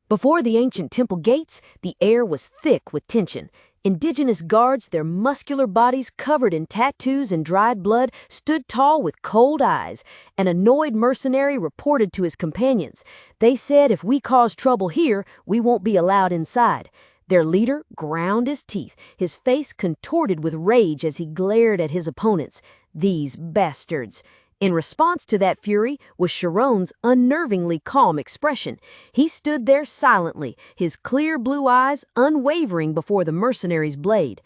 Before the ancient temple gates, the air was thick with tension. Indigenous guards, their muscular bodies covered in tattoos and dried blood, stood tall with cold eyes. An annoyed mercenary reported to his companions. They said if we cause trouble here, we won't be allowed inside. Their leader ground his teeth, his face contorted with rage as he glared at his opponents. These bastards. In response to that fury was Shirone's unnervingly calm expression. He stood there silently, his clear blue eyes unwavering before the mercenary's blade.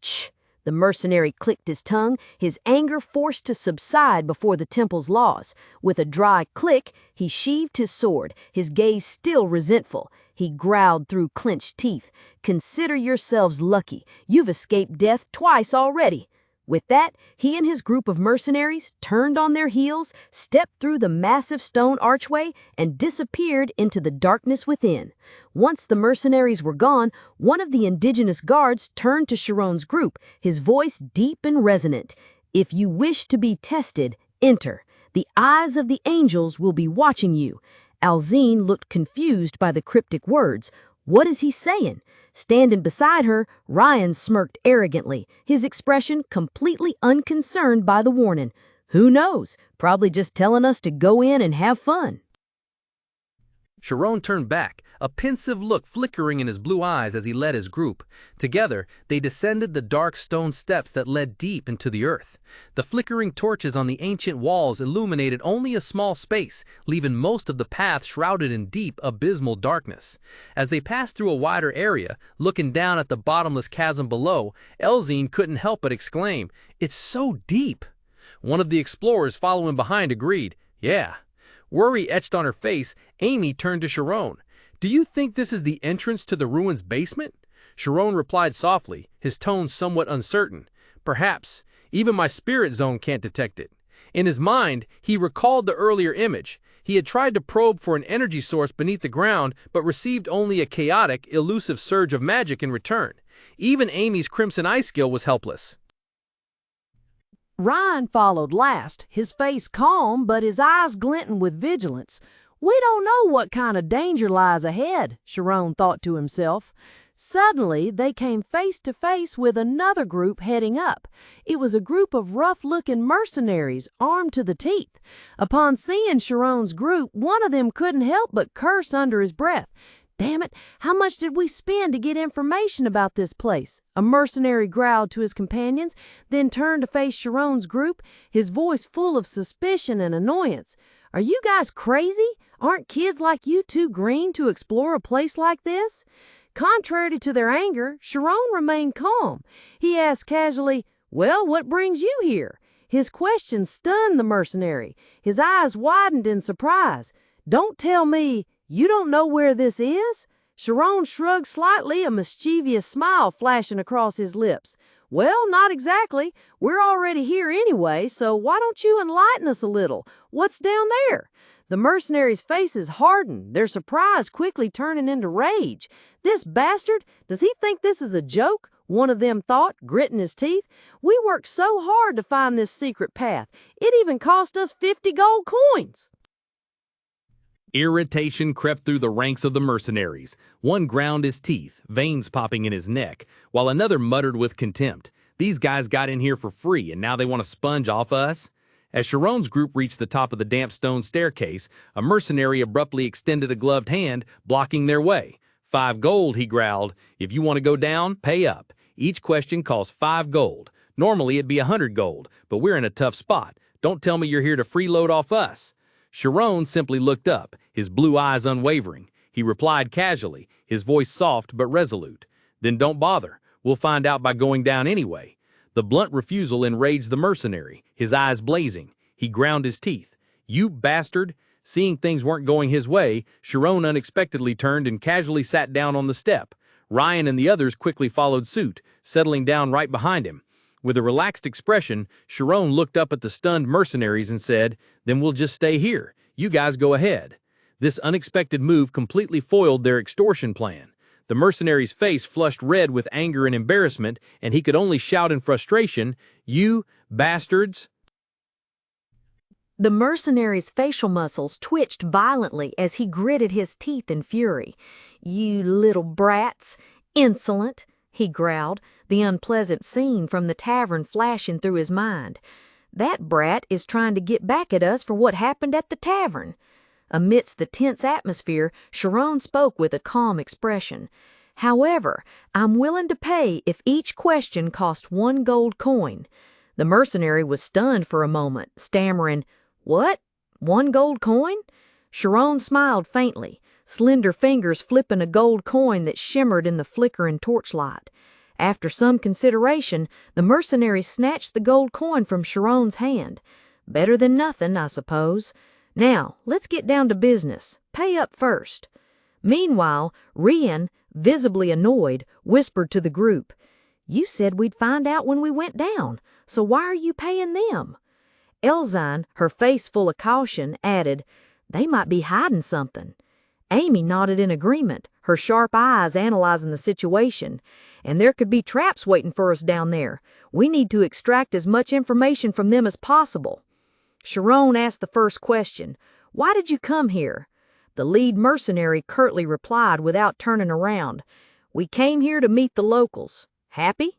Ch! The mercenary clicked his tongue, his anger forced to subside before the temple's laws. With a dry click, he sheathed his sword, his gaze still resentful. He growled through clenched teeth. "Consider yourselves lucky. You've escaped death twice already." With that, he and his group of mercenaries turned on their heels, stepped through the massive stone archway, and disappeared into the darkness within. Once the mercenaries were gone, one of the indigenous guards turned to Shirone's group, his voice deep and resonant. "If you wish to be tested, enter. The eyes of the angels will be watching you." Alzine looked confused by the cryptic words. What is he saying? Standing beside her, Ryan smirked arrogantly, his expression completely unconcerned by the warning. Who knows? Probably just telling us to go in and have fun. Shirone turned back, a pensive look flickering in his blue eyes as he led his group. Together, they descended the dark stone steps that led deep into the earth. The flickering torches on the ancient walls illuminated only a small space, leaving most of the path shrouded in deep, abysmal darkness. As they passed through a wider area, looking down at the bottomless chasm below, Elzine couldn't help but exclaim, "It's so deep!" One of the explorers following behind agreed, "Yeah." Worry etched on her face, Amy turned to Shirone. "Do you think this is the entrance to the ruins' basement?" Shirone replied softly, his tone somewhat uncertain. "Perhaps. Even my spirit zone can't detect it." In his mind, he recalled the earlier image. He had tried to probe for an energy source beneath the ground, but received only a chaotic, elusive surge of magic in return. Even Amy's crimson eye skill was helpless. Ryan followed last, his face calm but his eyes glinting with vigilance. "We don't know what kind of danger lies ahead," Shirone thought to himself. Suddenly, they came face to face with another group heading up. It was a group of rough-looking mercenaries, armed to the teeth. Upon seeing Shirone's group, one of them couldn't help but curse under his breath. "Damn it, how much did we spend to get information about this place?" A mercenary growled to his companions, then turned to face Shirone's group, his voice full of suspicion and annoyance. "Are you guys crazy? Aren't kids like you too green to explore a place like this?" Contrary to their anger, Shirone remained calm. He asked casually, "Well, what brings you here?" His question stunned the mercenary. His eyes widened in surprise. "Don't tell me you don't know where this is?" Shirone shrugged slightly, a mischievous smile flashing across his lips. "Well, not exactly. We're already here anyway, so why don't you enlighten us a little? What's down there?" The mercenaries' faces hardened, their surprise quickly turning into rage. "This bastard, does he think this is a joke?" one of them thought, gritting his teeth. "We worked so hard to find this secret path. It even cost us 50 gold coins." Irritation crept through the ranks of the mercenaries. One ground his teeth, veins popping in his neck, while another muttered with contempt, "These guys got in here for free, and now they want to sponge off us?" As Shirone's group reached the top of the damp stone staircase, a mercenary abruptly extended a gloved hand, blocking their way. "5 gold, he growled. "If you want to go down, pay up. Each question costs 5 gold. Normally it'd be 100 gold, but we're in a tough spot. Don't tell me you're here to freeload off us." Shirone simply looked up, his blue eyes unwavering. He replied casually, his voice soft but resolute. "Then don't bother. We'll find out by going down anyway." The blunt refusal enraged the mercenary, his eyes blazing. He ground his teeth. "You bastard!" Seeing things weren't going his way, Shirone unexpectedly turned and casually sat down on the step. Ryan and the others quickly followed suit, settling down right behind him. With a relaxed expression, Shirone looked up at the stunned mercenaries and said, "Then we'll just stay here. You guys go ahead." This unexpected move completely foiled their extortion plan. The mercenary's face flushed red with anger and embarrassment, and he could only shout in frustration, "You bastards!" The mercenary's facial muscles twitched violently as he gritted his teeth in fury. "You little brats! Insolent!" he growled, the unpleasant scene from the tavern flashing through his mind. "That brat is trying to get back at us for what happened at the tavern." Amidst the tense atmosphere, Shirone spoke with a calm expression. "However, I'm willing to pay if each question costs 1 gold coin." The mercenary was stunned for a moment, stammering, "What? 1 gold coin?" Shirone smiled faintly, slender fingers flipping a gold coin that shimmered in the flickering torchlight. After some consideration, the mercenary snatched the gold coin from Shirone's hand. "Better than nothing, I suppose. Now, let's get down to business. Pay up first." Meanwhile, Rian, visibly annoyed, whispered to the group, "You said we'd find out when we went down, so why are you paying them?" Elzine, her face full of caution, added, "They might be hiding something." Amy nodded in agreement, her sharp eyes analyzing the situation. "And there could be traps waiting for us down there. We need to extract as much information from them as possible." Shirone asked the first question, "Why did you come here?" The lead mercenary curtly replied without turning around, "We came here to meet the locals. Happy?"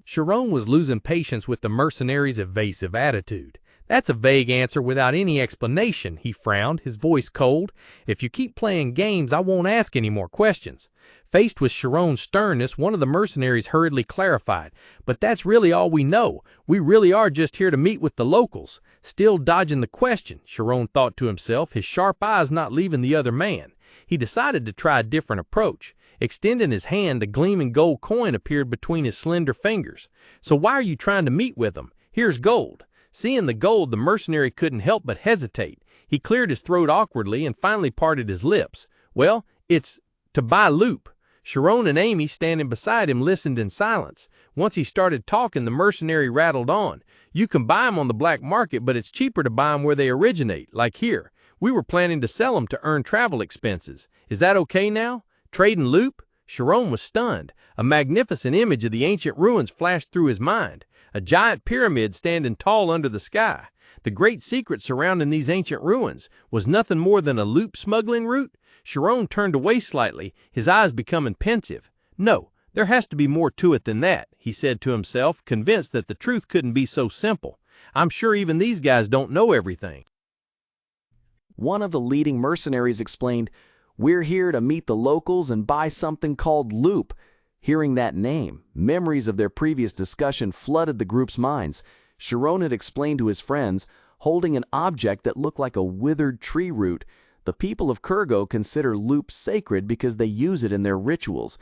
Shirone was losing patience with the mercenary's evasive attitude. "That's a vague answer without any explanation," he frowned, his voice cold. "If you keep playing games, I won't ask any more questions." Faced with Shirone's sternness, one of the mercenaries hurriedly clarified, "But that's really all we know. We really are just here to meet with the locals." Still dodging the question, Shirone thought to himself, his sharp eyes not leaving the other man. He decided to try a different approach. Extending his hand, a gleaming gold coin appeared between his slender fingers. "So why are you trying to meet with them? Here's gold." Seeing the gold, the mercenary couldn't help but hesitate. He cleared his throat awkwardly and finally parted his lips. "Well, it's to buy loop." Shirone and Amy, standing beside him, listened in silence. Once he started talking, the mercenary rattled on. "You can buy them on the black market, but it's cheaper to buy them where they originate, like here. We were planning to sell them to earn travel expenses. Is that okay now? Trading loop?" Shirone was stunned. A magnificent image of the ancient ruins flashed through his mind. A giant pyramid standing tall under the sky. The great secret surrounding these ancient ruins was nothing more than a loop smuggling route. Shirone turned away slightly, his eyes becoming pensive. "No, there has to be more to it than that," he said to himself, convinced that the truth couldn't be so simple. "I'm sure even these guys don't know everything." One of the leading mercenaries explained, "We're here to meet the locals and buy something called loop." Hearing that name, memories of their previous discussion flooded the group's minds. Shirone had explained to his friends, holding an object that looked like a withered tree root. The people of Kergo consider loop sacred because they use it in their rituals.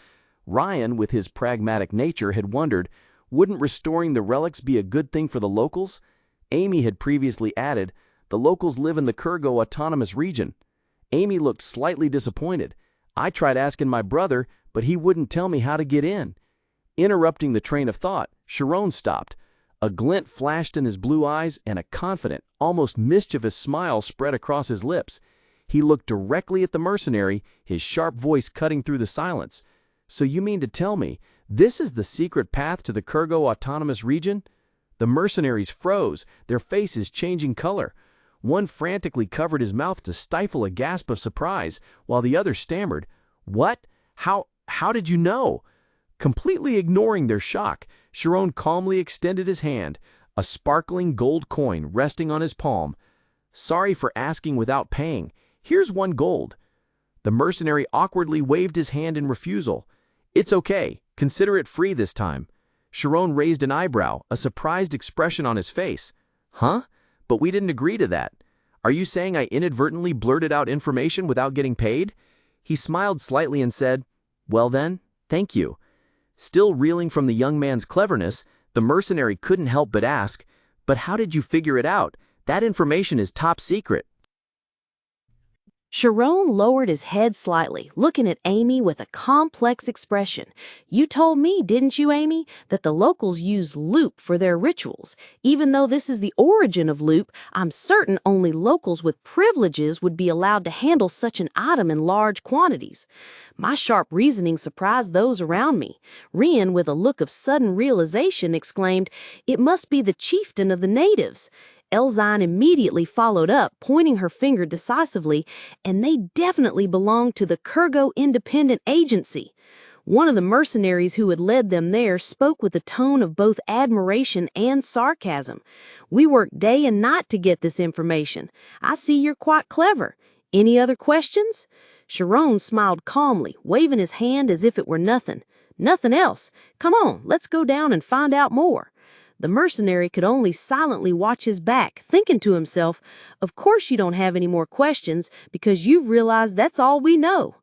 Ryan, with his pragmatic nature, had wondered, wouldn't restoring the relics be a good thing for the locals? Amy had previously added, the locals live in the Kergo Autonomous Region. Amy looked slightly disappointed. "I tried asking my brother, but he wouldn't tell me how to get in." Interrupting the train of thought, Shirone stopped. A glint flashed in his blue eyes and a confident, almost mischievous smile spread across his lips. He looked directly at the mercenary, his sharp voice cutting through the silence. "So you mean to tell me, this is the secret path to the Kergo Autonomous Region?" The mercenaries froze, their faces changing color. One frantically covered his mouth to stifle a gasp of surprise, while the other stammered, "What? How did you know?" Completely ignoring their shock, Shirone calmly extended his hand, a sparkling gold coin resting on his palm. "Sorry for asking without paying. Here's 1 gold." The mercenary awkwardly waved his hand in refusal. "It's okay. Consider it free this time." Shirone raised an eyebrow, a surprised expression on his face. "Huh? But we didn't agree to that. Are you saying I inadvertently blurted out information without getting paid?" He smiled slightly and said, "Well then, thank you." Still reeling from the young man's cleverness, the mercenary couldn't help but ask, "But how did you figure it out? That information is top secret." Shirone lowered his head slightly, looking at Amy with a complex expression. "You told me, didn't you, Amy, that the locals use loop for their rituals? Even though this is the origin of loop, I'm certain only locals with privileges would be allowed to handle such an item in large quantities." My sharp reasoning surprised those around me. Rian, with a look of sudden realization, exclaimed, "It must be the chieftain of the natives." Elzine immediately followed up, pointing her finger decisively, and they definitely belonged to the Kergo Independent Agency. One of the mercenaries who had led them there spoke with a tone of both admiration and sarcasm. "We worked day and night to get this information. I see you're quite clever. Any other questions?" Shirone smiled calmly, waving his hand as if it were nothing. "Nothing else. Come on, let's go down and find out more." The mercenary could only silently watch his back, thinking to himself, "Of course you don't have any more questions, because you've realized that's all we know."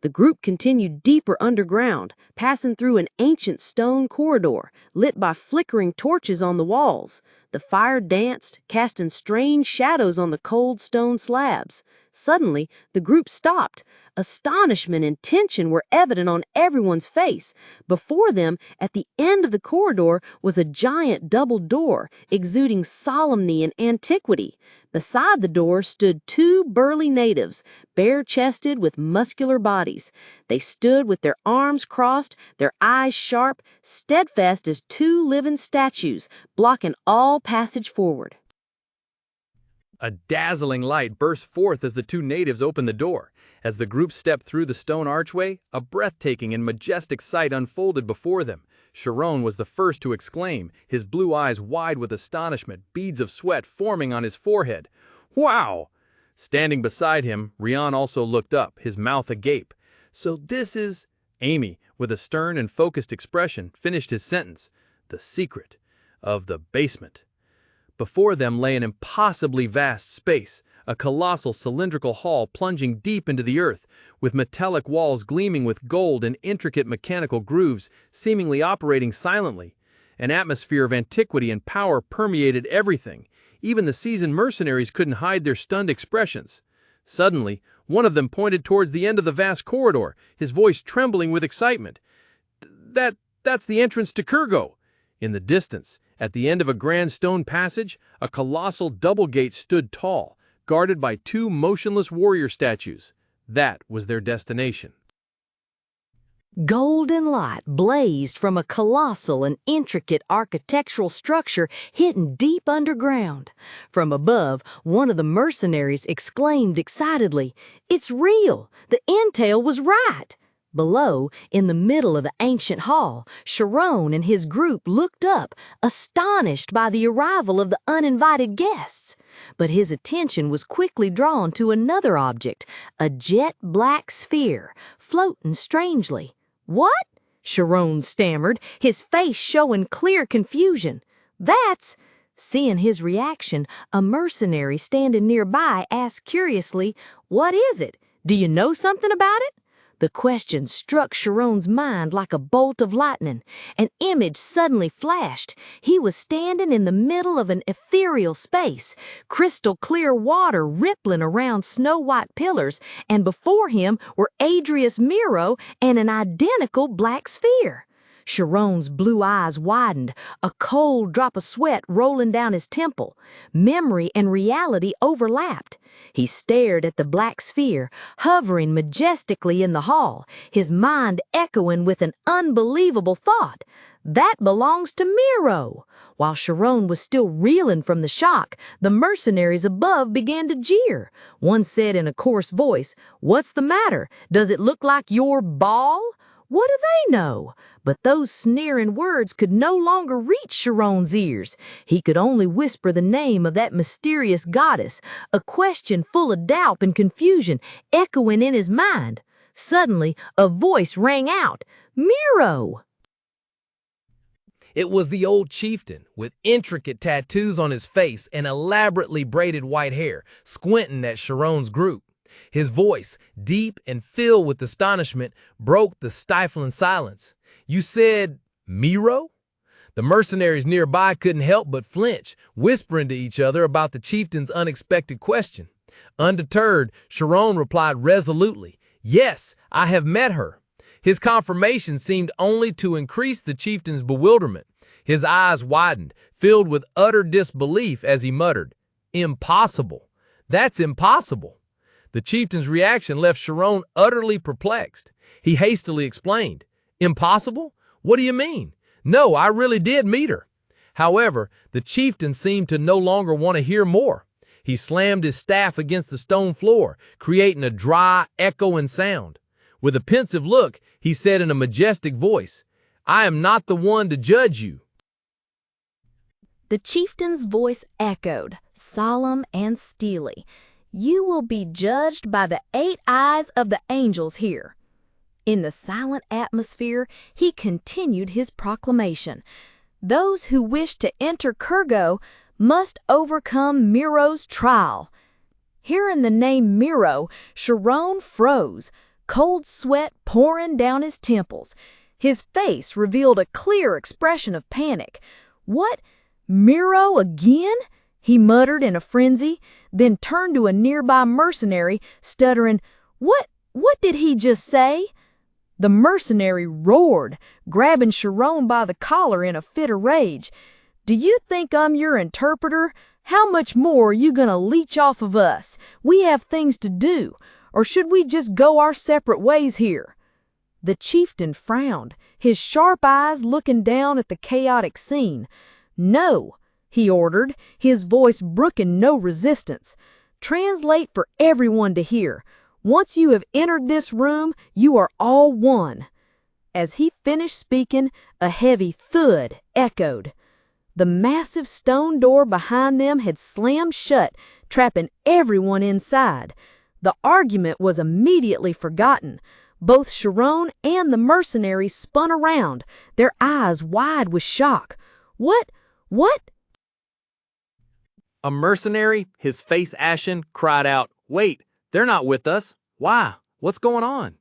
The group continued deeper underground, passing through an ancient stone corridor, lit by flickering torches on the walls. The fire danced, casting strange shadows on the cold stone slabs. Suddenly, the group stopped. Astonishment and tension were evident on everyone's face. Before them, at the end of the corridor, was a giant double door, exuding solemnity and antiquity. Beside the door stood two burly natives, bare-chested with muscular bodies. They stood with their arms crossed, their eyes sharp, steadfast as two living statues, blocking all passage forward. A dazzling light burst forth as the two natives opened the door. As the group stepped through the stone archway, a breathtaking and majestic sight unfolded before them. Shirone was the first to exclaim, his blue eyes wide with astonishment, beads of sweat forming on his forehead. "Wow!" Standing beside him, Rian also looked up, his mouth agape. "So this is—" Amy, with a stern and focused expression, finished his sentence. "The secret of the basement." Before them lay an impossibly vast space, a colossal cylindrical hall plunging deep into the earth, with metallic walls gleaming with gold and intricate mechanical grooves seemingly operating silently. An atmosphere of antiquity and power permeated everything. Even the seasoned mercenaries couldn't hide their stunned expressions. Suddenly, one of them pointed towards the end of the vast corridor, his voice trembling with excitement. That's the entrance to Kergo." In the distance, at the end of a grand stone passage, a colossal double gate stood tall, guarded by two motionless warrior statues. That was their destination. Golden light blazed from a colossal and intricate architectural structure hidden deep underground. From above, one of the mercenaries exclaimed excitedly, "It's real! The intel was right!" Below, in the middle of the ancient hall, Shirone and his group looked up, astonished by the arrival of the uninvited guests. But his attention was quickly drawn to another object, a jet-black sphere, floating strangely. "What?" Shirone stammered, his face showing clear confusion. "That's—" Seeing his reaction, a mercenary standing nearby asked curiously, "What is it? Do you know something about it?" The question struck Shirone's mind like a bolt of lightning. An image suddenly flashed. He was standing in the middle of an ethereal space, crystal clear water rippling around snow-white pillars, and before him were Adrias Miro and an identical black sphere. Shirone's blue eyes widened, a cold drop of sweat rolling down his temple. Memory and reality overlapped. He stared at the black sphere, hovering majestically in the hall, his mind echoing with an unbelievable thought. "That belongs to Miro." While Shirone was still reeling from the shock, the mercenaries above began to jeer. One said in a coarse voice, "What's the matter? Does it look like your ball?" What do they know? But those sneering words could no longer reach Shirone's ears. He could only whisper the name of that mysterious goddess, a question full of doubt and confusion echoing in his mind. Suddenly, a voice rang out, "Miro!" It was the old chieftain, with intricate tattoos on his face and elaborately braided white hair, squinting at Shirone's group. His voice, deep and filled with astonishment, broke the stifling silence. "You said Miro?" The mercenaries nearby couldn't help but flinch, whispering to each other about the chieftain's unexpected question. Undeterred, Shirone replied resolutely, "Yes, I have met her." His confirmation seemed only to increase the chieftain's bewilderment. His eyes widened, filled with utter disbelief as he muttered, "Impossible. That's impossible." The chieftain's reaction left Shirone utterly perplexed. He hastily explained, "Impossible? What do you mean? No, I really did meet her." However, the chieftain seemed to no longer want to hear more. He slammed his staff against the stone floor, creating a dry, echoing sound. With a pensive look, he said in a majestic voice, "I am not the one to judge you." The chieftain's voice echoed, solemn and steely. "You will be judged by the 8 eyes of the angels here." In the silent atmosphere, he continued his proclamation. "Those who wish to enter Kergo must overcome Miro's trial." Hearing the name Miro, Shirone froze, cold sweat pouring down his temples. His face revealed a clear expression of panic. "What? Miro again?" he muttered in a frenzy, then turned to a nearby mercenary, stuttering, What did he just say?" The mercenary roared, grabbing Shirone by the collar in a fit of rage. "Do you think I'm your interpreter? How much more are you gonna leech off of us? We have things to do, or should we just go our separate ways here?" The chieftain frowned, his sharp eyes looking down at the chaotic scene. "No," he ordered, his voice brooking no resistance. "Translate for everyone to hear. Once you have entered this room, you are all one." As he finished speaking, a heavy thud echoed. The massive stone door behind them had slammed shut, trapping everyone inside. The argument was immediately forgotten. Both Shirone and the mercenary spun around, their eyes wide with shock. What? A mercenary, his face ashen, cried out, "Wait, they're not with us. Why? What's going on?"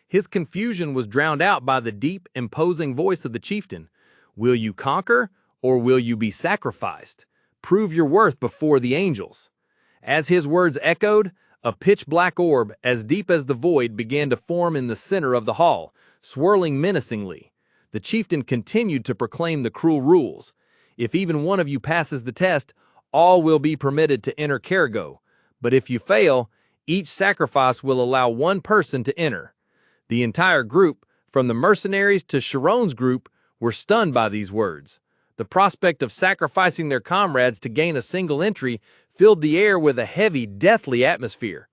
His confusion was drowned out by the deep, imposing voice of the chieftain. "Will you conquer, or will you be sacrificed? Prove your worth before the angels." As his words echoed, a pitch-black orb, as deep as the void, began to form in the center of the hall, swirling menacingly. The chieftain continued to proclaim the cruel rules. "If even one of you passes the test, all will be permitted to enter Kergo. But if you fail, each sacrifice will allow one person to enter." The entire group, from the mercenaries to Shirone's group, were stunned by these words. The prospect of sacrificing their comrades to gain a single entry filled the air with a heavy, deathly atmosphere.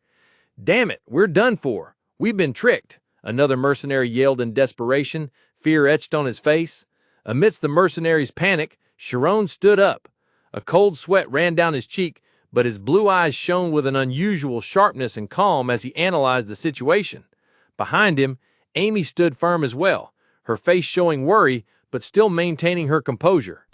"Damn it, we're done for. We've been tricked," another mercenary yelled in desperation, fear etched on his face. Amidst the mercenaries' panic, Shirone stood up. A cold sweat ran down his cheek, but his blue eyes shone with an unusual sharpness and calm as he analyzed the situation. Behind him, Amy stood firm as well, her face showing worry, but still maintaining her composure.